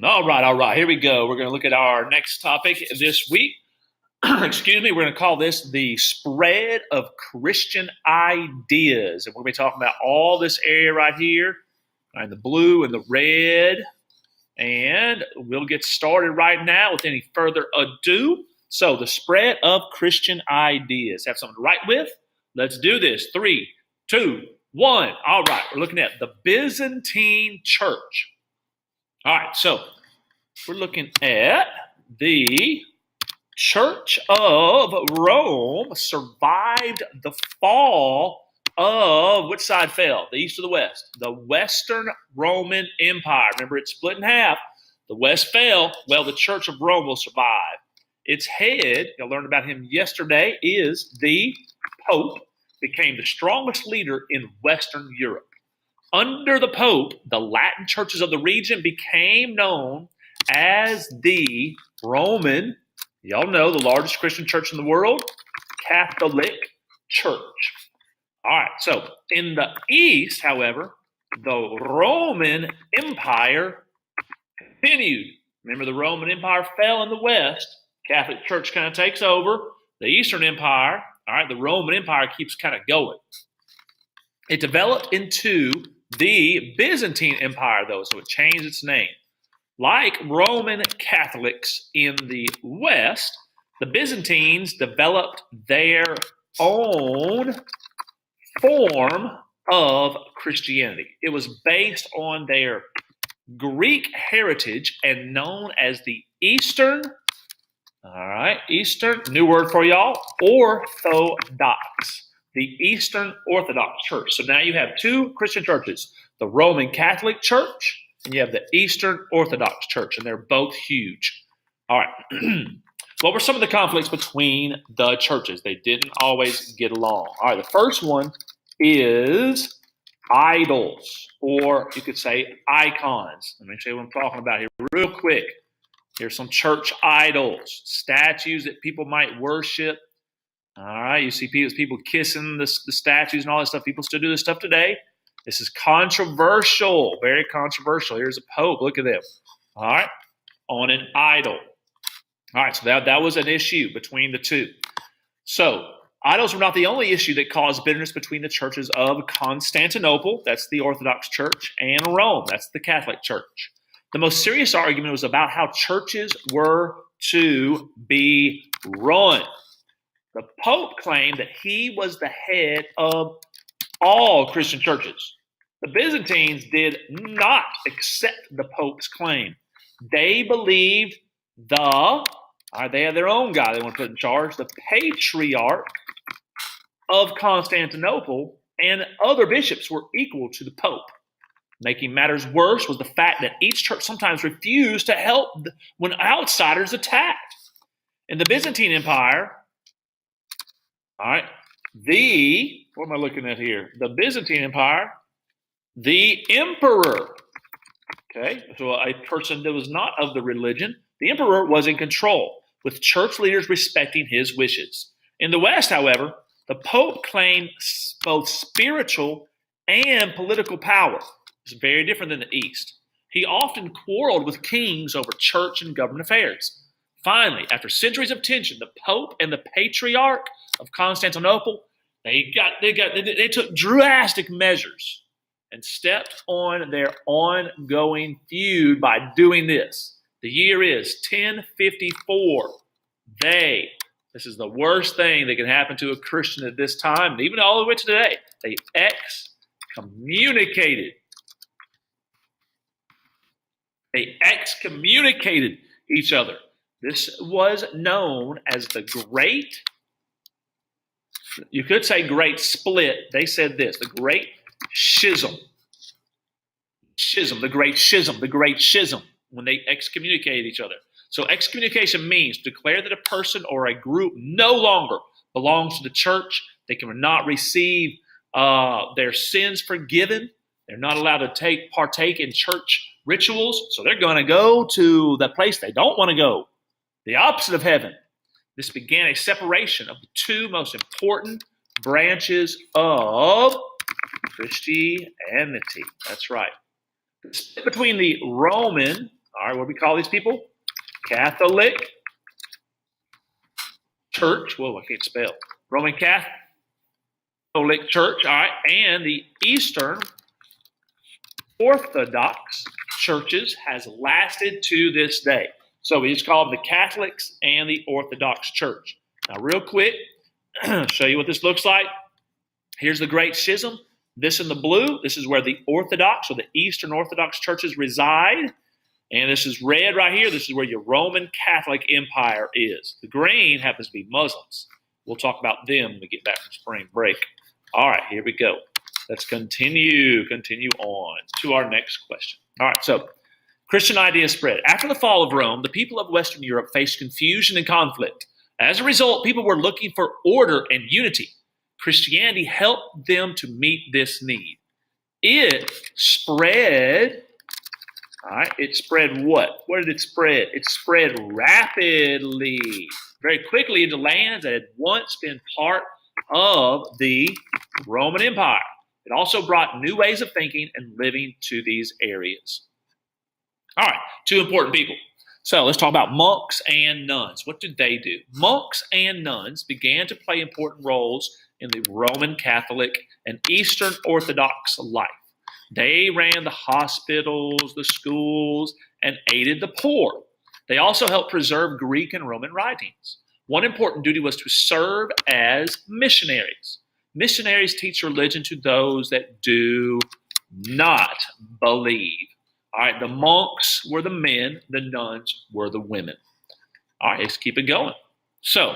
All right, all right. Here we go. We're going to look at our next topic this week. Excuse me. We're going to call this the spread of Christian ideas. And we're going to be talking about all this area right here, right, the blue and the red. And we'll get started right now with any further ado. So the spread of Christian ideas. Have something to write with? Let's do this. 3, 2, 1. All right. We're looking at the Byzantine Church. All right, so we're looking at the Church of Rome survived the fall of, which side fell? The east or the west? The Western Roman Empire. Remember, it's split in half. The west fell. Well, the Church of Rome will survive. Its head, you learned about him yesterday, is the Pope, became the strongest leader in Western Europe. Under the Pope, the Latin churches of the region became known as the Roman, y'all know, the largest Christian church in the world, Catholic Church. All right, so in the East, however, the Roman Empire continued. Remember, the Roman Empire fell in the West. Catholic Church kind of takes over. The Eastern Empire, all right, the Roman Empire keeps kind of going. It developed into the Byzantine Empire, though, so it changed its name. Like Roman Catholics in the West, the Byzantines developed their own form of Christianity. It was based on their Greek heritage and known as the Eastern, Eastern, new word for y'all, Orthodox. The Eastern Orthodox Church. So now you have two Christian churches, the Roman Catholic Church and you have the Eastern Orthodox Church, and they're both huge. All right. What were some of the conflicts between the churches? They didn't always get along. All right, the first one is idols, or you could say icons. Let me show you what I'm talking about here real quick. Here's some church idols, statues that people might worship. All right, you see people kissing the statues and all that stuff. People still do this stuff today. This is controversial, very controversial. Here's a pope. Look at them. All right, on an idol. All right, so that was an issue between the two. So idols were not the only issue that caused bitterness between the churches of Constantinople, that's the Orthodox Church, and Rome, that's the Catholic Church. The most serious argument was about how churches were to be run. The Pope claimed that he was the head of all Christian churches. The Byzantines did not accept the Pope's claim. They believed they had their own guy they want to put in charge, the Patriarch of Constantinople, and other bishops were equal to the Pope. Making matters worse was the fact that each church sometimes refused to help when outsiders attacked. In the Byzantine Empire, all right, what am I looking at here? The Byzantine Empire, the emperor, okay, so a person that was not of the religion, the emperor was in control, with church leaders respecting his wishes. In the West, however, the Pope claimed both spiritual and political power. It's very different than the East. He often quarreled with kings over church and government affairs. Finally, after centuries of tension, the Pope and the Patriarch of Constantinople, they took drastic measures and stepped on their ongoing feud by doing this. The year is 1054. This is the worst thing that can happen to a Christian at this time, and even all the way to today. They excommunicated. They excommunicated each other. This was known as the Great, you could say Great Split. They said this, the Great Schism. The Great Schism, when they excommunicated each other. So excommunication means declare that a person or a group no longer belongs to the church. They cannot receive their sins forgiven. They're not allowed to partake in church rituals. So they're going to go to the place they don't want to go, the opposite of heaven. This began a separation of the two most important branches of Christianity. That's right. The split between the Roman, All right, what do we call these people? Catholic Church. Whoa, I can't spell. Roman Catholic Church, all right, and the Eastern Orthodox churches has lasted to this day. So we just call them the Catholics and the Orthodox Church. Now, real quick, show you what this looks like. Here's the Great Schism. This in the blue, this is where the Orthodox or the Eastern Orthodox churches reside. And this is red right here. This is where your Roman Catholic Empire is. The green happens to be Muslims. We'll talk about them when we get back from spring break. All right, here we go. Let's continue on to our next question. All right, so Christian ideas spread. After the fall of Rome, the people of Western Europe faced confusion and conflict. As a result, people were looking for order and unity. Christianity helped them to meet this need. It spread, all right, it spread what? Where did it spread? It spread rapidly, very quickly into lands that had once been part of the Roman Empire. It also brought new ways of thinking and living to these areas. All right, two important people. So let's talk about monks and nuns. What did they do? Monks and nuns began to play important roles in the Roman Catholic and Eastern Orthodox life. They ran the hospitals, the schools, and aided the poor. They also helped preserve Greek and Roman writings. One important duty was to serve as missionaries. Missionaries teach religion to those that do not believe. All right, the monks were the men, the nuns were the women. All right, let's keep it going. So,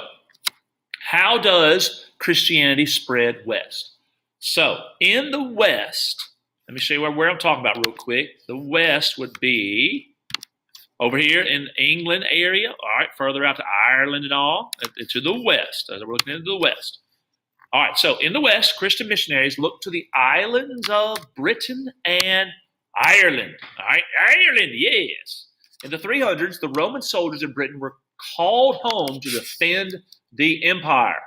how does Christianity spread west? So, in the West, let me show you where I'm talking about real quick. The West would be over here in the England area, all right, further out to Ireland and all, to the West, as we're looking into the West. All right, so in the West, Christian missionaries looked to the islands of Britain and Ireland. All right, Ireland, yes. In the 300s, the Roman soldiers in Britain were called home to defend the empire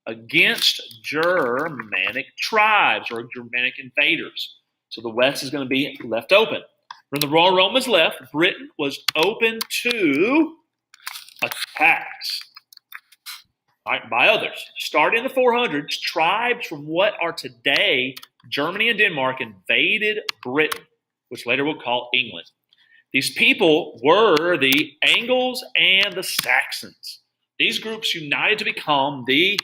against Germanic tribes or Germanic invaders. So the West is going to be left open. When the Romans left, Britain was open to attacks, all right, by others. Starting in the 400s, tribes from what are today Germany and Denmark invaded Britain, which later we'll call England. These people were the Angles and the Saxons. These groups united to become the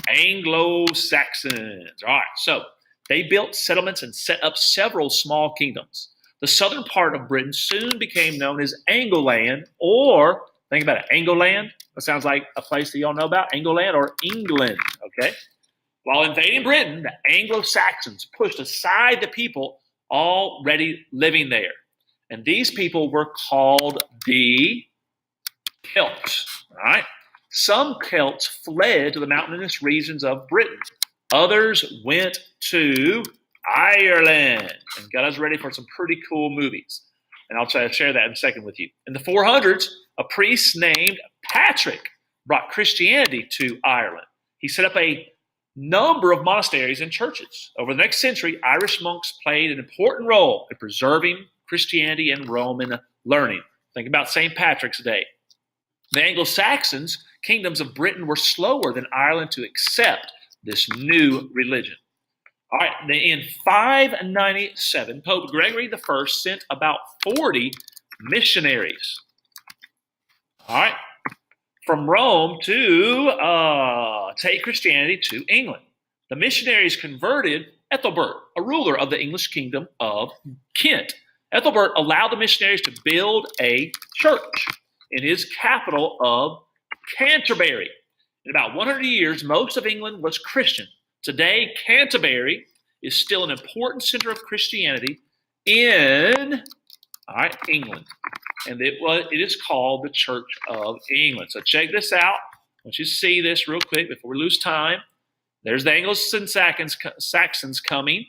Anglo-Saxons. All right, so they built settlements and set up several small kingdoms. The southern part of Britain soon became known as Angleland, or think about it, Angleland. That sounds like a place that you all know about, Angleland or England, okay? While invading Britain, the Anglo-Saxons pushed aside the people already living there. And these people were called the Celts, all right? Some Celts fled to the mountainous regions of Britain. Others went to Ireland and got us ready for some pretty cool movies. And I'll try to share that in a second with you. In the 400s, a priest named Patrick brought Christianity to Ireland. He set up a number of monasteries and churches. Over the next century, Irish monks played an important role in preserving Christianity and Roman learning. Think about St. Patrick's Day. The Anglo-Saxons kingdoms of Britain were slower than Ireland to accept this new religion. All right, in 597, Pope Gregory I sent about 40 missionaries, all right, from Rome to take Christianity to England. The missionaries converted Ethelbert, a ruler of the English kingdom of Kent. Ethelbert allowed the missionaries to build a church in his capital of Canterbury. In about 100 years, most of England was Christian. Today, Canterbury is still an important center of Christianity in England. And it is called the Church of England. So check this out. I want you to see this real quick before we lose time. There's the Anglo-Saxons coming.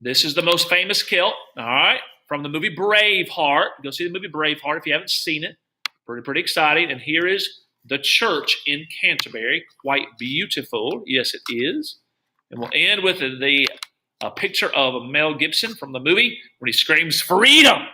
This is the most famous Celt, all right, from the movie Braveheart. Go see the movie Braveheart if you haven't seen it. Pretty exciting. And here is the church in Canterbury. Quite beautiful. Yes, it is. And we'll end with the picture of Mel Gibson from the movie when he screams, "Freedom!"